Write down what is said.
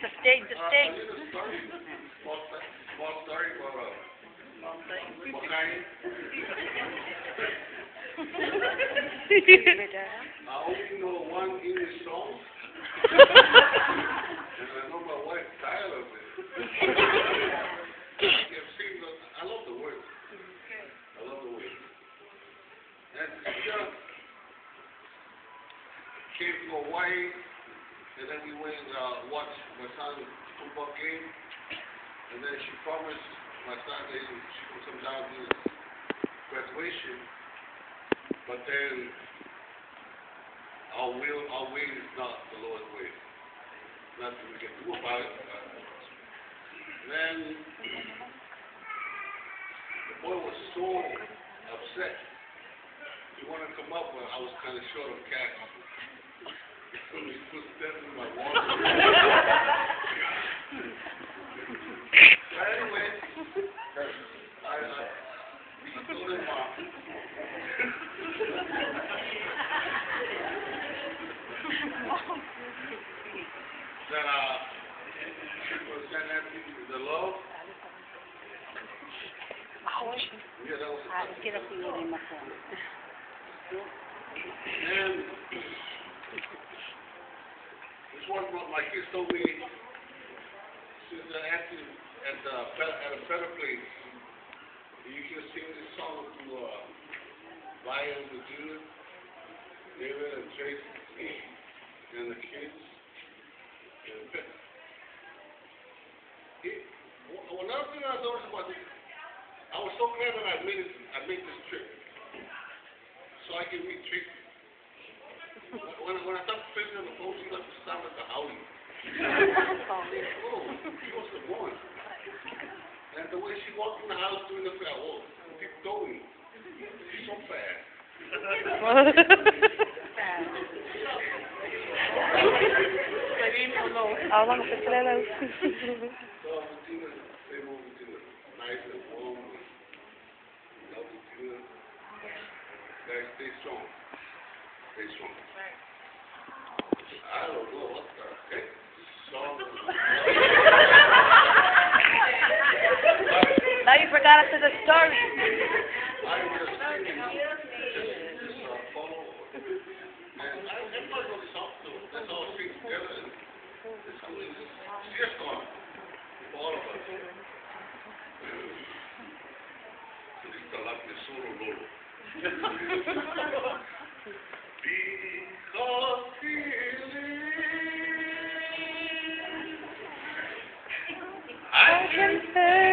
The stage, the stage. Small story for Makani. I only know one English song, and I know my wife's tired of it. I love the words. I love the words. And came to Hawaii, and then we went and watched my son's football game, and then she promised my son that she would come down to his graduation, but then our way is not the Lord's way. Nothing we can do about it. Then the boy was so upset. He wanted to come up, but I was kind of short of cash. So he put steps in my wallet. But anyway, I told him, that she was send that the love. Yeah, that was and this one my kids told me, since they're acting at a better place, you can sing this song to Ryan, the Junior, David and Tracy, and the kids. Another thing I noticed about this, I was so glad that I made this trip, so I can meet Tracy. When I started facing on the phone, she got to sound like a howdy. Oh, she was the one. And the way she walked in the house doing the fair, people told me, she's so fast. Ağlama sesler So, Tina, stay home, Tina. Nice and warm. Love you, Tina. Guys, stay strong. Stay strong. I don't know what the heck song. Now you forgot us the story. I was singing. Just follow. And everybody knows the song, too. Let's all sing together. It's cool. It's just gone. For all of us. It's like the solo lolo. Because he lives, I can say.